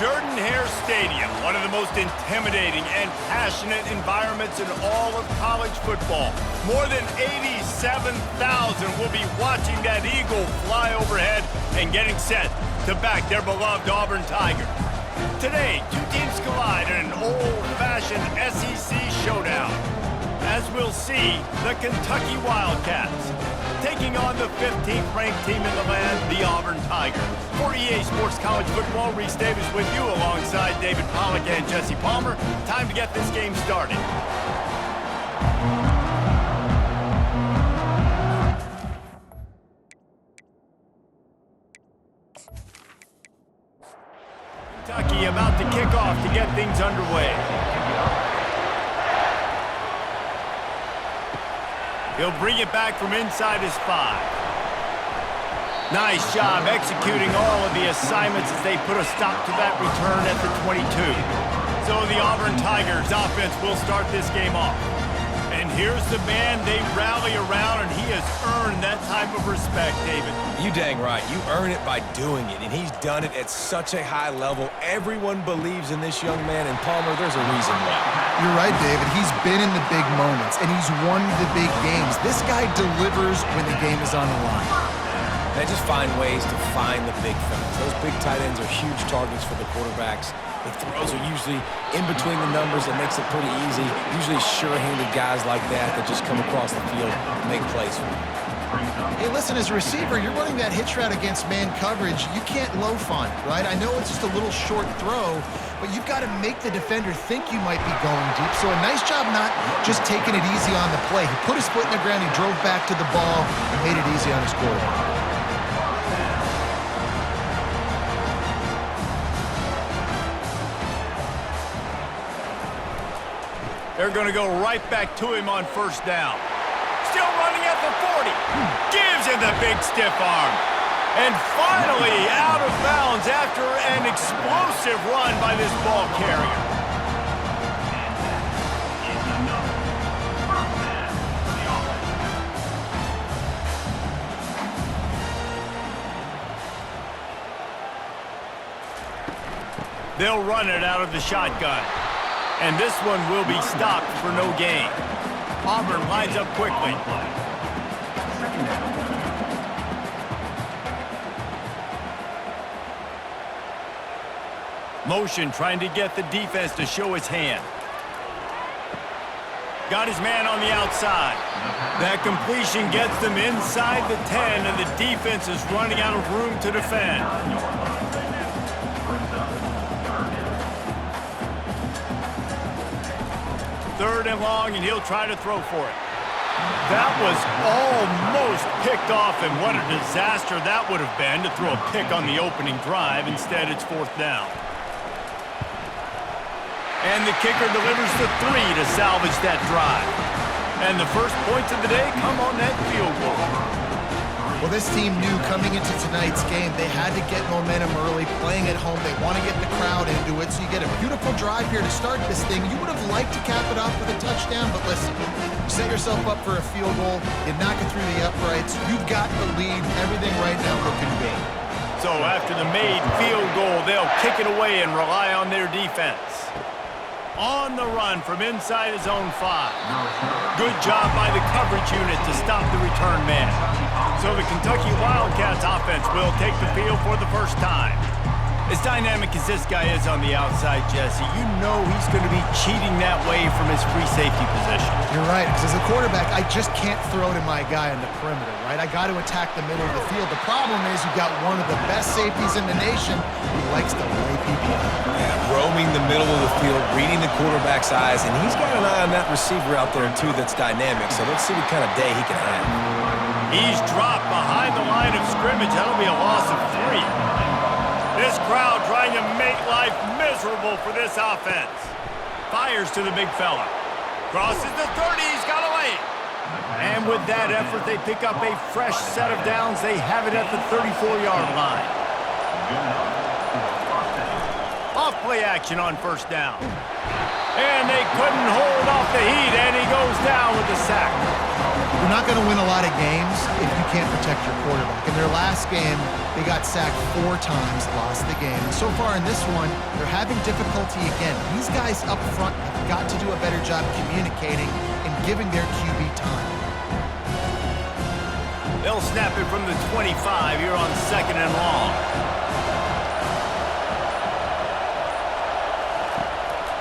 Jordan-Hare Stadium, one of the most intimidating and passionate environments in all of college football. More than 87,000 will be watching that eagle fly overhead and getting set to back their beloved Auburn Tigers. Today, two teams collide in an old-fashioned SEC showdown. As we'll see, the Kentucky Wildcats taking on the 15th-ranked team in the land, the Auburn Tigers. For EA Sports College Football, Reese Davis with you alongside David Pollack and Jesse Palmer. Time to get this game started. Kentucky about to kick off to get things underway. He'll bring it back from inside his 5. Nice job executing all of the assignments as they put a stop to that return at the 22. So the Auburn Tigers offense will start this game off. And here's the man they rally around, and he has earned that type of respect, David. You dang right. You earn it by doing it, and he's done it at such a high level. Everyone believes in this young man, and Palmer, there's a reason why. You're right, David. He's been in the big moments, and he's won the big games. This guy delivers when the game is on the line. They just find ways to find the big fellas. Those big tight ends are huge targets for the quarterbacks. The throws are usually in between the numbers. It makes it pretty easy. Usually sure-handed guys like that just come across the field and make plays for you. Hey, listen, as a receiver, you're running that hitch route against man coverage. You can't loaf on it, right? I know it's just a little short throw, but you've got to make the defender think you might be going deep. So a nice job not just taking it easy on the play. He put his foot in the ground, he drove back to the ball, and made it easy on his quarterback. They're going to go right back to him on first down. Still running at the 40. Gives him the big stiff arm. And finally out of bounds after an explosive run by this ball carrier. They'll run it out of the shotgun. And this one will be stopped for no gain. Auburn lines up quickly. Motion trying to get the defense to show his hand. Got his man on the outside. That completion gets them inside the 10, and the defense is running out of room to defend. Third and long, and he'll try to throw for it. That was almost picked off, and what a disaster that would have been to throw a pick on the opening drive. Instead, it's fourth down. And the kicker delivers the 3 to salvage that drive. And the first points of the day come on that field goal. Well, this team knew coming into tonight's game they had to get momentum early, playing at home. They want to get the crowd into it, so you get a beautiful drive here to start this thing. You would have liked to cap it off with a touchdown, but listen, you set yourself up for a field goal, you knock it through the uprights, you've got the lead, everything right now looking big. So after the made field goal, they'll kick it away and rely on their defense. On the run from inside his own 5. Good job by the coverage unit to stop the return man. So the Kentucky Wildcats offense will take the field for the first time. As dynamic as this guy is on the outside, Jesse, you know he's going to be cheating that way from his free safety position. You're right, because as a quarterback, I just can't throw to my guy on the perimeter, right? I got to attack the middle of the field. The problem is you've got one of the best safeties in the nation who likes to lay people out. Yeah, roaming the middle of the field, reading the quarterback's eyes, and he's got an eye on that receiver out there, too, that's dynamic. So let's see what kind of day he can have. He's dropped behind the line of scrimmage. That'll be a loss of 3. This crowd trying to make life miserable for this offense. Fires to the big fella. Crosses the 30. He's got away. And with that effort, they pick up a fresh set of downs. They have it at the 34-yard line. Off play action on first down. And they couldn't hold off the heat, and he goes down with the sack. You're not going to win a lot of games if you can't protect your quarterback. In their last game, they got sacked 4 times, lost the game. And so far in this one, they're having difficulty again. These guys up front have got to do a better job communicating and giving their QB time. They'll snap it from the 25 here on 2nd and long.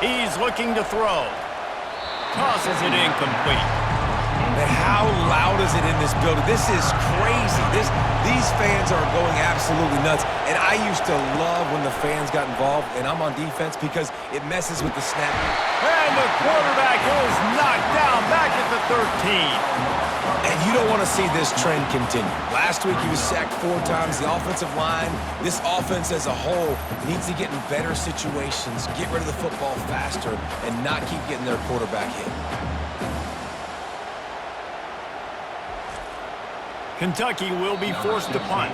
He's looking to throw. Tosses it incomplete. And how loud is it in this building? This is crazy. These fans are going absolutely nuts. And I used to love when the fans got involved, and I'm on defense because it messes with the snap. And the quarterback is knocked down back at the 13. And you don't want to see this trend continue. Last week he was sacked 4 times. The offensive line, this offense as a whole, needs to get in better situations, get rid of the football faster, and not keep getting their quarterback hit. Kentucky will be forced to punt.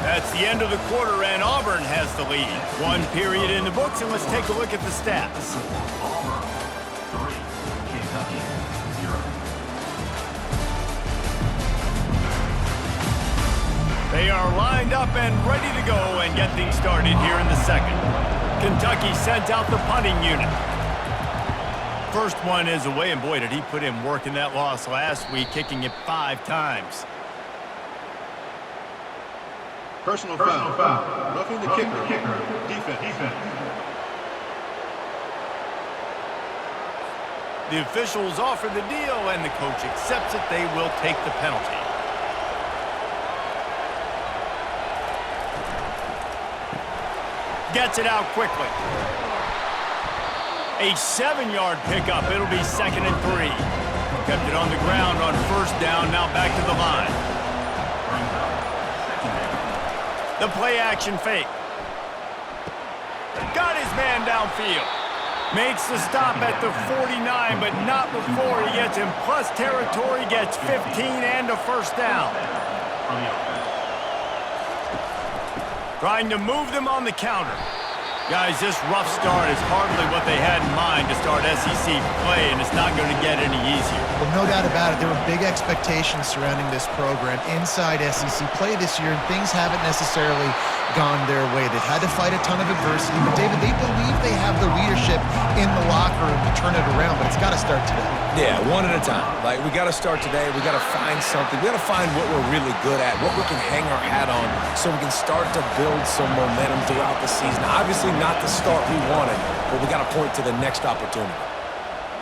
That's the end of the quarter, and Auburn has the lead. 1 period in the books, and let's take a look at the stats. Auburn 3, Kentucky 0. They are lined up and ready to go and get things started here in the second. Kentucky sent out the punting unit. First one is away, and boy, did he put in work in that loss last week, kicking it 5 times. Personal foul. Roughing the kicker. Defense. The officials offer the deal, and the coach accepts it. They will take the penalty. Gets it out quickly. A 7-yard pickup. It'll be 2nd and 3. Kept it on the ground on 1st down. Now back to the line. The play action fake. Got his man downfield. Makes the stop at the 49, but not before he gets in plus territory, gets 15 and a 1st down. Trying to move them on the counter. Guys, this rough start is hardly what they had in mind to start SEC play, and it's not going to get any easier. Well, no doubt about it. There were big expectations surrounding this program inside SEC play this year, and things haven't necessarily gone their way. They've had to fight a ton of adversity, but David, they believe they have the leadership in the locker room to turn it around, but it's got to start today. Yeah, one at a time. Like, we got to start today. We got to find something. We got to find what we're really good at, what we can hang our hat on, so we can start to build some momentum throughout the season. Obviously, not the start we wanted, but we got to point to the next opportunity.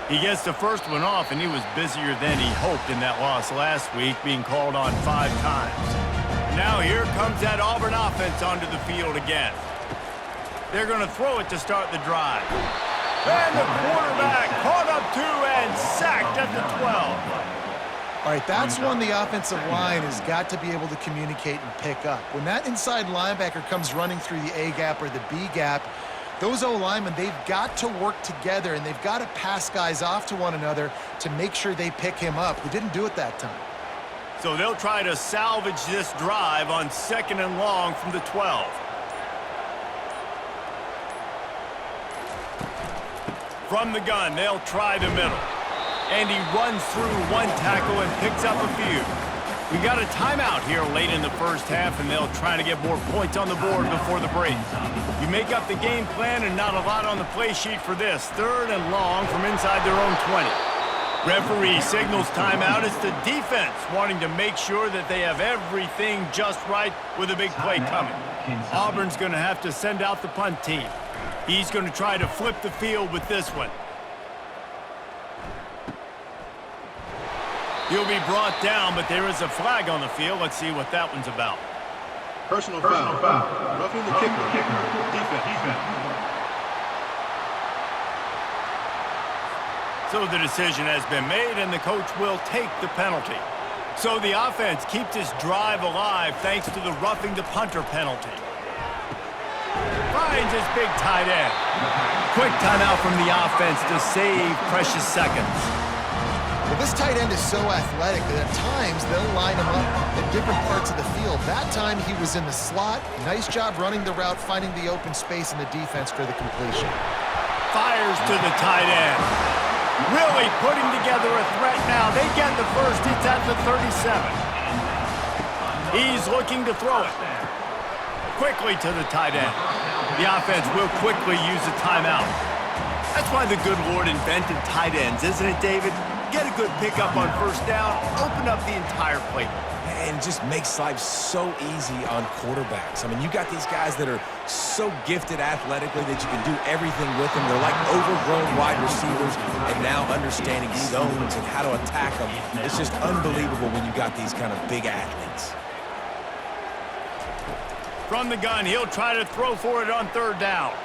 He gets the first one off, and he was busier than he hoped in that loss last week, being called on 5 times. Now here comes that Auburn offense onto the field again. They're going to throw it to start the drive. And the quarterback caught up 2 and sacked at the 12. All right, that's when the offensive line has got to be able to communicate and pick up. When that inside linebacker comes running through the A gap or the B gap, those O-linemen, they've got to work together, and they've got to pass guys off to one another to make sure they pick him up. We didn't do it that time. So they'll try to salvage this drive on 2nd and long from the 12. From the gun, they'll try the middle. And he runs through 1 tackle and picks up a few. We got a timeout here late in the first half, and they'll try to get more points on the board before the break. You make up the game plan and not a lot on the play sheet for this. 3rd and long from inside their own 20. Referee signals timeout. It's the defense wanting to make sure that they have everything just right with a big play coming. Auburn's going to have to send out the punt team. He's going to try to flip the field with this one. He'll be brought down, but there is a flag on the field. Let's see what that one's about. Personal foul. Roughing the kicker. Defense. So the decision has been made, and the coach will take the penalty. So the offense keeps this drive alive thanks to the roughing the punter penalty. Finds his big tight end. Quick timeout from the offense to save precious seconds. Well, this tight end is so athletic that at times they'll line him up at different parts of the field. That time he was in the slot. Nice job running the route, finding the open space in the defense for the completion. Fires to the tight end. Really putting together a threat now. They get the first. It's at the 37. He's looking to throw it. Quickly to the tight end. The offense will quickly use a timeout. That's why the good Lord invented tight ends, isn't it, David? Get a good pickup on first down, open up the entire plate. And it just makes life so easy on quarterbacks. I mean, you got these guys that are so gifted athletically that you can do everything with them. They're like overgrown wide receivers, and now understanding zones and how to attack them. It's just unbelievable when you got these kind of big athletes. From the gun, he'll try to throw for it on third down.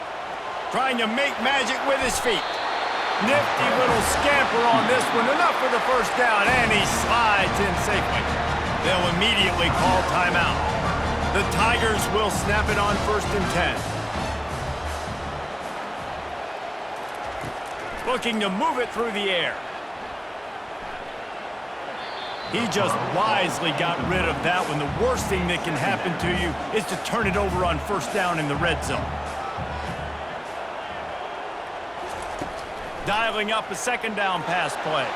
Trying to make magic with his feet. Nifty little scamper on this one. Enough for the first down, and he slides in safely. They'll immediately call timeout. The Tigers will snap it on 1st and 10. Looking to move it through the air. He just wisely got rid of that one. The worst thing that can happen to you is to turn it over on first down in the red zone. Dialing up a second down pass play.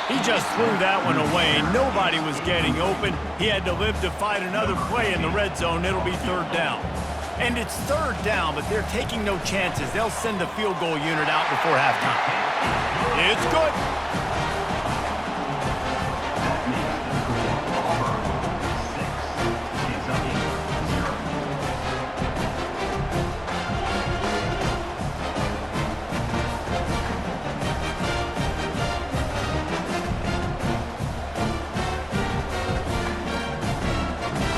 He just threw that one away. Nobody was getting open. He had to live to fight another play in the red zone. It'll be third down. And it's third down, but they're taking no chances. They'll send the field goal unit out before halftime. It's good.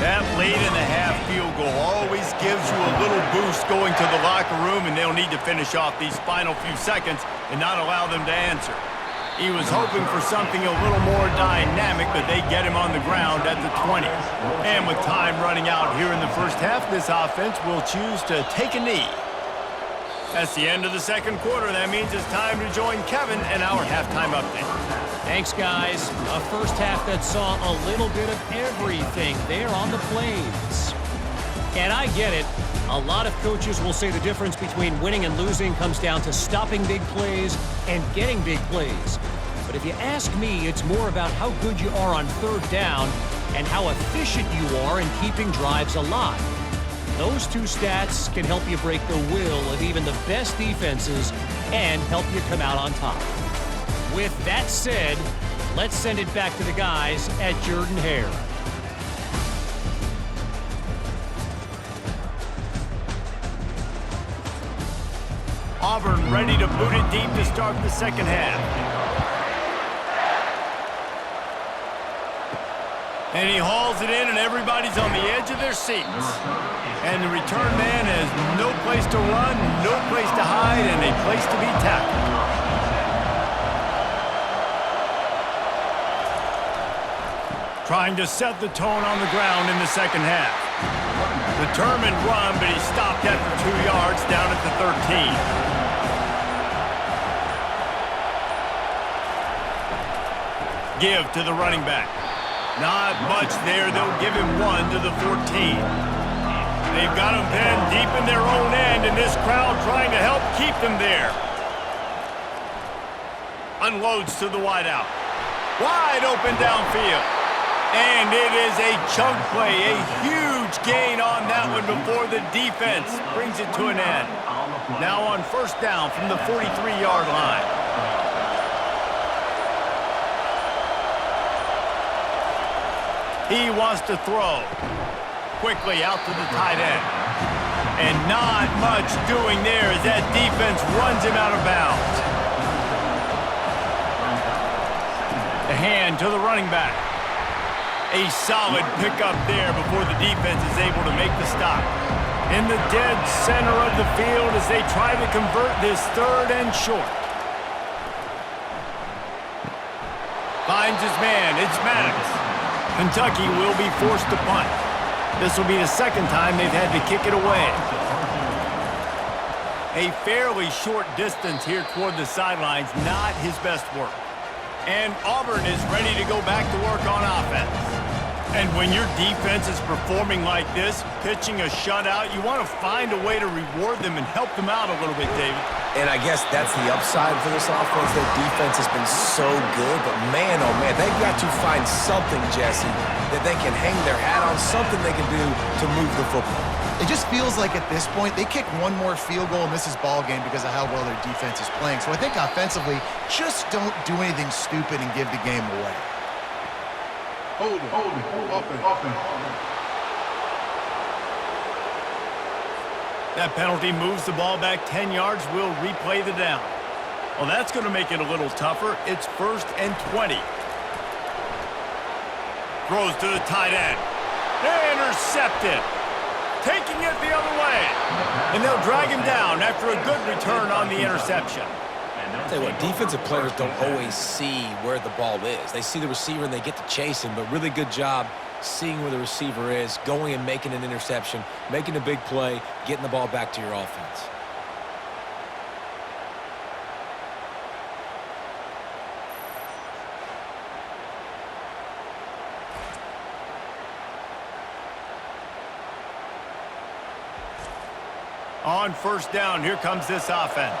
That late-in-the-half field goal always gives you a little boost going to the locker room, and they'll need to finish off these final few seconds and not allow them to answer. He was hoping for something a little more dynamic, but they get him on the ground at the 20. And with time running out here in the first half, this offense will choose to take a knee. That's the end of the second quarter. That means it's time to join Kevin and our halftime update. Thanks, guys. A first half that saw a little bit of everything there on the plains. And I get it. A lot of coaches will say the difference between winning and losing comes down to stopping big plays and getting big plays. But if you ask me, it's more about how good you are on third down and how efficient you are in keeping drives alive. Those two stats can help you break the will of even the best defenses and help you come out on top. With that said, let's send it back to the guys at Jordan-Hare. Auburn ready to boot it deep to start the second half. And he hauls it in, and everybody's on the edge of their seats. And the return man has no place to run, no place to hide, and a place to be tackled. Trying to set the tone on the ground in the second half. Determined run, but he stopped after 2 yards down at the 13. Give to the running back. Not much there. They'll give him 1 to the 14. They've got him pinned deep in their own end, and this crowd trying to help keep them there. Unloads to the wideout. Wide open downfield. And it is a chunk play, a huge gain on that one before the defense brings it to an end. Now on first down from the 43-yard line. He wants to throw. Quickly out to the tight end. And not much doing there as that defense runs him out of bounds. The hand to the running back. A solid pickup there before the defense is able to make the stop. In the dead center of the field as they try to convert this third and short. Finds his man. It's Maddox. Kentucky will be forced to punt. This will be the second time they've had to kick it away. A fairly short distance here toward the sidelines, not his best work. And Auburn is ready to go back to work on offense. And when your defense is performing like this, pitching a shutout, you want to find a way to reward them and help them out a little bit, David. And I guess that's the upside for this offense. Their defense has been so good, but man, oh man, they've got to find something, Jesse, that they can hang their hat on, something they can do to move the football. It just feels like at this point, they kick one more field goal and this is ball game because of how well their defense is playing. So I think offensively, just don't do anything stupid and give the game away. Hold it. Offense. That penalty moves the ball back 10 yards. We'll replay the down. Well, that's going to make it a little tougher. It's 1st and 20. Throws to the tight end. Intercepted. Taking it the other way. And they'll drag him down after a good return on the interception. I'll tell you what, defensive players don't always see where the ball is. They see the receiver and they get to chase him, but really good job seeing where the receiver is, going and making an interception, making a big play, getting the ball back to your offense. On 1st down, here comes this offense.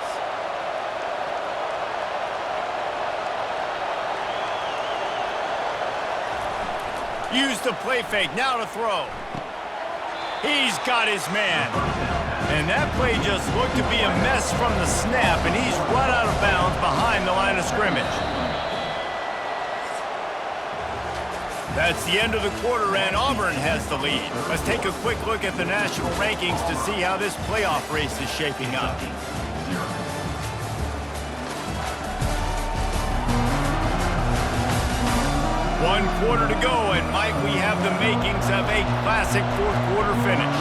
Use the play fake, now to throw. He's got his man. And that play just looked to be a mess from the snap, and he's run out of bounds behind the line of scrimmage. That's the end of the quarter, and Auburn has the lead. Let's take a quick look at the national rankings to see how this playoff race is shaping up. One quarter to go, and Mike, we have the makings of a classic 4th quarter finish.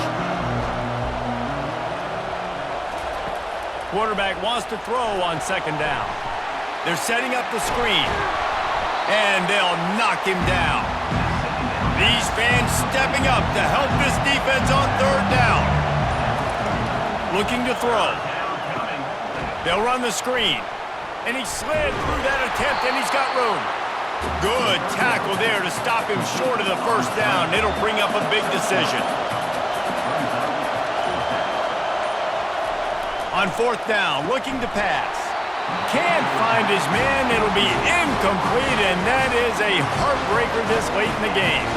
Quarterback wants to throw on 2nd down. They're setting up the screen, and they'll knock him down. These fans stepping up to help this defense on 3rd down. Looking to throw. They'll run the screen, and he slid through that attempt, and he's got room. Good tackle there to stop him short of the 1st down. It'll bring up a big decision. On 4th down, looking to pass. Can't find his man. It'll be incomplete, and that is a heartbreaker this late in the game.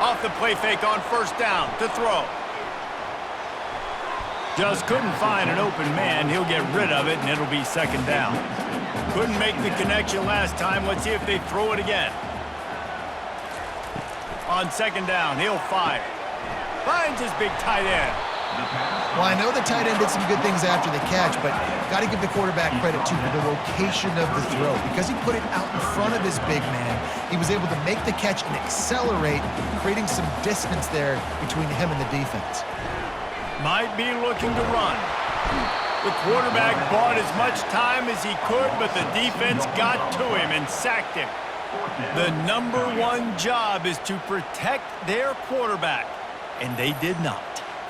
Off the play fake on 1st down to throw. Just couldn't find an open man. He'll get rid of it, and it'll be 2nd down. Couldn't make the connection last time. Let's see if they throw it again. On 2nd down, he'll fire. Finds his big tight end. Well, I know the tight end did some good things after the catch, but got to give the quarterback credit, too, for the location of the throw. Because he put it out in front of his big man, he was able to make the catch and accelerate, creating some distance there between him and the defense. Might be looking to run. The quarterback bought as much time as he could, but the defense got to him and sacked him. The #1 job is to protect their quarterback, and they did not.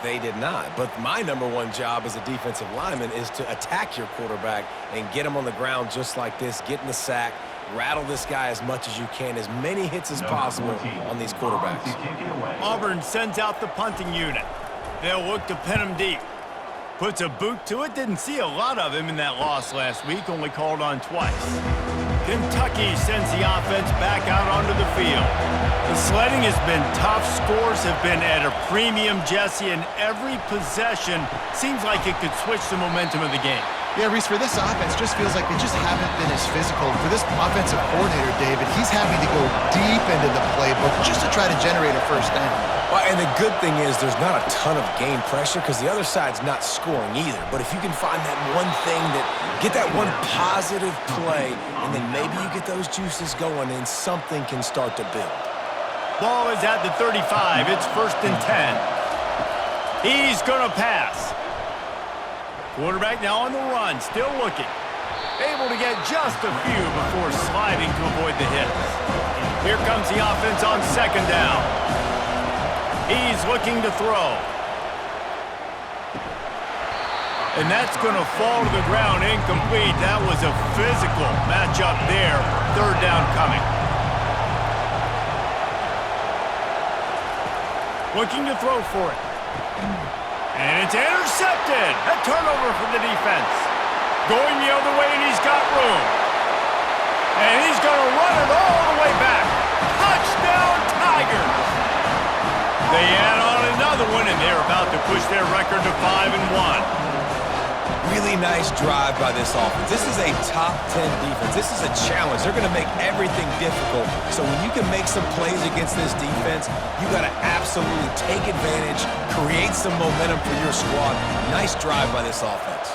They did not, but my #1 job as a defensive lineman is to attack your quarterback and get him on the ground just like this, get in the sack, rattle this guy as much as you can, as many hits as possible on these quarterbacks. Auburn sends out the punting unit. They'll look to pin him deep. Puts a boot to it. Didn't see a lot of him in that loss last week, only called on twice. Kentucky sends the offense back out onto the field. The sledding has been tough. Scores have been at a premium, Jesse, and every possession seems like it could switch the momentum of the game. Yeah, Reese, for this offense, just feels like they just haven't been as physical. For this offensive coordinator, David, he's having to go deep into the playbook just to try to generate a 1st down. Well, and the good thing is there's not a ton of game pressure because the other side's not scoring either. But if you can find that one thing get that one positive play, and then maybe you get those juices going and something can start to build. Ball is at the 35. It's 1st and 10. He's going to pass. Quarterback now on the run, still looking. Able to get just a few before sliding to avoid the hits. Here comes the offense on 2nd down. He's looking to throw. And that's going to fall to the ground incomplete. That was a physical matchup there. 3rd down coming. Looking to throw for it. And it's intercepted. A turnover for the defense. Going the other way, and he's got room. And he's going to run it all the way back. Touchdown, Tigers. They add on another one, and they're about to push their record to 5-1. Really nice drive by this offense. This is a top 10 defense. This is a challenge. They're going to make everything difficult. So when you can make some plays against this defense, you got to absolutely take advantage, create some momentum for your squad. Nice drive by this offense.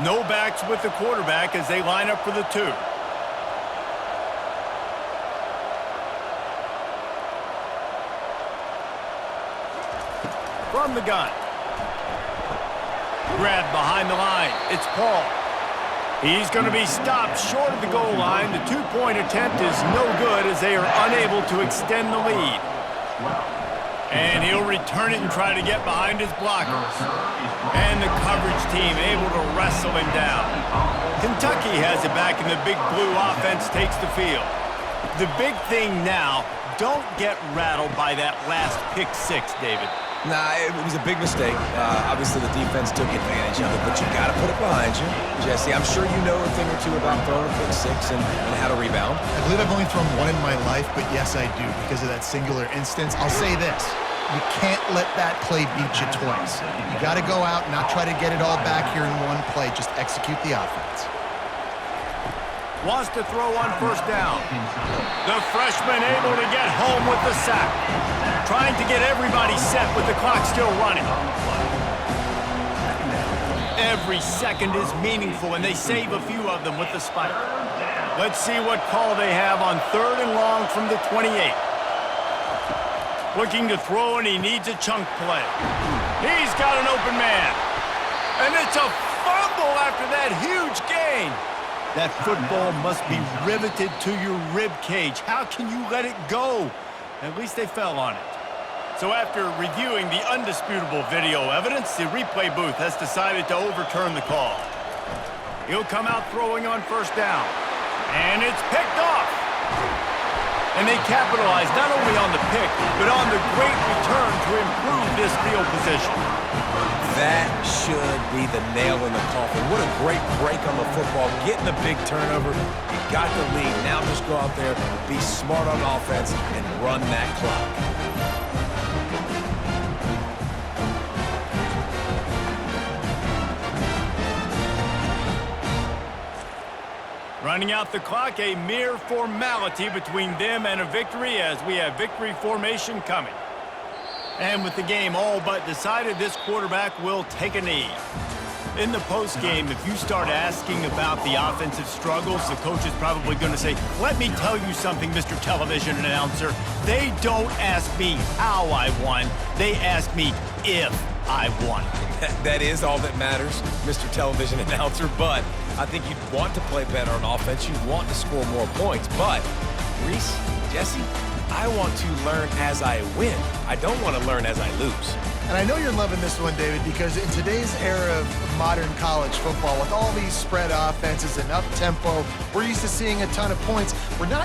No backs with the quarterback as they line up for the 2. From the gun. Grabbed behind the line. It's Paul. He's going to be stopped short of the goal line. The 2-point attempt is no good as they are unable to extend the lead. And he'll return it and try to get behind his blockers. And the coverage team able to wrestle him down. Kentucky has it back, and the Big Blue offense takes the field. The big thing now, don't get rattled by that last pick 6, David. Nah, it was a big mistake. Obviously, the defense took advantage of it, but you got to put it behind you. Jesse, I'm sure you know a thing or two about throwing a pick 6 and how to rebound. I believe I've only thrown one in my life, but yes, I do because of that singular instance. I'll say this. You can't let that play beat you twice. You got to go out and not try to get it all back here in one play. Just execute the offense. Wants to throw on first down. The freshman able to get home with the sack. Trying to get everybody set with the clock still running. Every second is meaningful, and they save a few of them with the spike. Let's see what call they have on 3rd and long from the 28. Looking to throw, and he needs a chunk play. He's got an open man. And it's a fumble after that huge gain. That football must be riveted to your rib cage. How can you let it go? At least they fell on it. So after reviewing the undisputable video evidence, the replay booth has decided to overturn the call. He'll come out throwing on first down. And it's picked off. And they capitalize not only on the pick, but on the great return to improve this field position. That should be the nail in the coffin. What a great break on the football. Getting a big turnover. You got the lead. Now just go out there, be smart on offense, and run that clock. Running out the clock, a mere formality between them and a victory as we have victory formation coming. And with the game all but decided, this quarterback will take a knee. In the postgame, if you start asking about the offensive struggles, the coach is probably going to say, let me tell you something, Mr. Television Announcer. They don't ask me how I won. They ask me if I won. That is all that matters, Mr. Television Announcer, but I think you'd want to play better on offense. You'd want to score more points, but Reese, Jesse, I want to learn as I win. I don't want to learn as I lose. And I know you're loving this one, David, because in today's era of modern college football, with all these spread offenses and up-tempo, we're used to seeing a ton of points. We're not